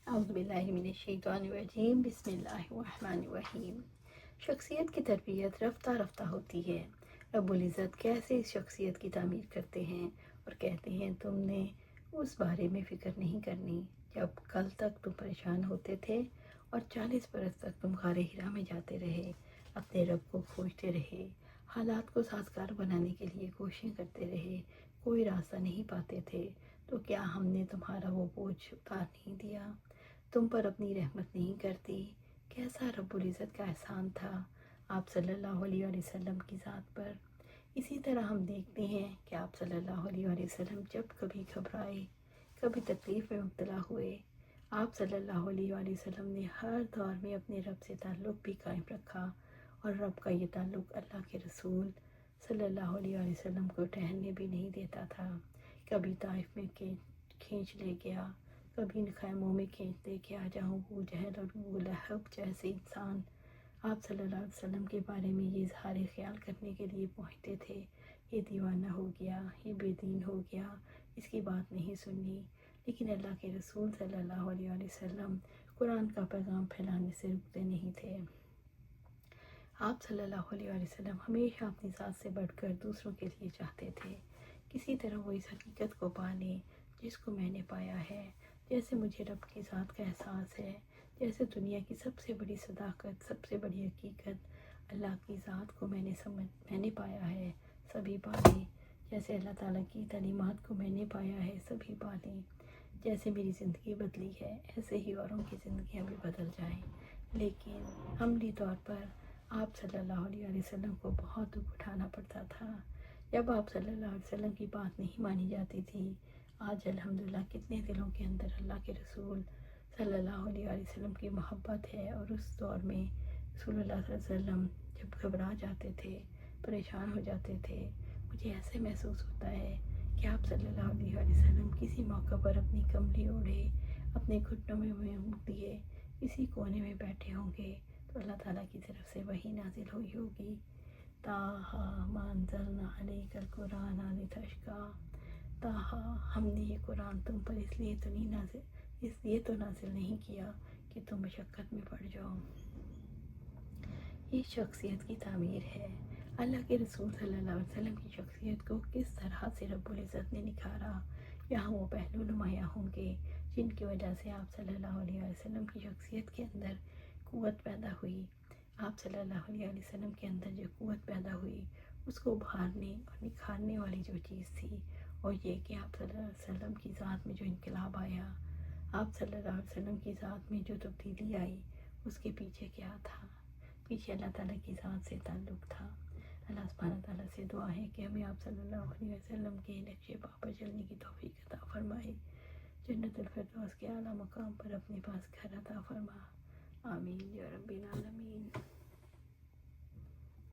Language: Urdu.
اعوذ باللہ من الشیطان الرجیم، بسم اللہ الرحمن الرحیم۔ شخصیت کی تربیت رفتہ رفتہ ہوتی ہے۔ رب العزت کیسے اس شخصیت کی تعمیر کرتے ہیں اور کہتے ہیں تم نے اس بارے میں فکر نہیں کرنی جب کل تک تم پریشان ہوتے تھے اور 40 برس تک تم غار ہرا میں جاتے رہے، اپنے رب کو کھوجتے رہے، حالات کو سازگار بنانے کے لیے کوششیں کرتے رہے، کوئی راستہ نہیں پاتے تھے، تو کیا ہم نے تمہارا وہ بوجھ اتار نہیں دیا؟ تم پر اپنی رحمت نہیں کرتی؟ کیسا رب العزت کا احسان تھا آپ صلی اللہ علیہ وسلم کی ذات پر۔ اسی طرح ہم دیکھتے ہیں کہ آپ صلی اللہ علیہ وسلم جب کبھی گھبرائے، کبھی تکلیف میں مبتلا ہوئے، آپ صلی اللہ علیہ وسلم نے ہر دور میں اپنے رب سے تعلق بھی قائم رکھا، اور رب کا یہ تعلق اللہ کے رسول صلی اللہ علیہ وسلم کو ٹہلنے بھی نہیں دیتا تھا۔ کبھی طائف میں کھینچ لے گیا، کبھی ان خیموں میں کھینچ لے گیا جہاں ابو جہل اور ابو لہب جیسے انسان آپ صلی اللہ علیہ وسلم کے بارے میں یہ اظہار خیال کرنے کے لیے پہنچتے تھے، یہ دیوانہ ہو گیا، یہ بے دین ہو گیا، اس کی بات نہیں سننی۔ لیکن اللہ کے رسول صلی اللہ علیہ وسلم قرآن کا پیغام پھیلانے سے رکتے نہیں تھے۔ آپ صلی اللہ علیہ وسلم ہمیشہ اپنی ذات سے بڑھ کر دوسروں کے لیے چاہتے تھے، کسی طرح وہ اس حقیقت کو پا لیں جس کو میں نے پایا ہے۔ جیسے مجھے رب کی ذات کا احساس ہے، جیسے دنیا کی سب سے بڑی صداقت، سب سے بڑی حقیقت اللہ کی ذات کو میں نے پایا ہے، سبھی پالیں۔ جیسے اللہ تعالیٰ کی تعلیمات کو میں نے پایا ہے، سبھی پالیں۔ جیسے میری زندگی بدلی ہے، ایسے ہی اوروں کی زندگیاں بھی بدل جائیں۔ لیکن عملی طور پر آپ صلی اللہ علیہ وسلم کو بہت دکھ اٹھانا پڑتا تھا جب آپ صلی اللہ علیہ وسلم کی بات نہیں مانی جاتی تھی۔ آج الحمدللہ کتنے دلوں کے اندر اللہ کے رسول صلی اللہ علیہ وسلم کی محبت ہے، اور اس دور میں رسول اللہ صلی اللہ علیہ وسلم جب گھبرا جاتے تھے، پریشان ہو جاتے تھے، مجھے ایسے محسوس ہوتا ہے کہ آپ صلی اللہ علیہ وسلم کسی موقع پر اپنی کملی اوڑھے، اپنے گھٹنوں میں منہ دیے کسی کونے میں بیٹھے ہوں گے، تو اللہ تعالیٰ کی طرف سے وحی نازل ہوئی ہوگی، تاہا ما انزلنا علیک القرآن لتشقی، تاہا ہم نے یہ قرآن تم پر اس لیے تو نازل نہیں کیا کہ تم مشقت میں پڑ جاؤ۔ یہ شخصیت کی تعمیر ہے۔ اللہ کے رسول صلی اللہ علیہ وسلم کی شخصیت کو کس طرح سے رب العزت نے نکھارا، یہاں وہ پہلو نمایاں ہوں گے جن کی وجہ سے آپ صلی اللہ علیہ وسلم کی شخصیت کے اندر قوت پیدا ہوئی۔ آپ صلی اللہ علیہ وسلم کے اندر جو قوت پیدا ہوئی، اس کو ابھارنے اور نکھارنے والی جو چیز تھی، اور یہ کہ آپ صلی اللہ علیہ وسلم کی ذات میں جو انقلاب آیا، آپ صلی اللہ علیہ وسلم کی ذات میں جو تبدیلی آئی، اس کے پیچھے کیا تھا؟ پیچھے اللہ تعالیٰ کی ذات سے تعلق تھا۔ اللہ سبحانہ تعالیٰ سے دعا ہے کہ ہمیں آپ صلی اللہ علیہ وسلم کے نقش پا پر چلنے کی توفیق عطا فرمائے، جنت الفردوس کے اعلیٰ مقام پر اپنے پاس گھر عطا فرما، آمین یا رب العالمین۔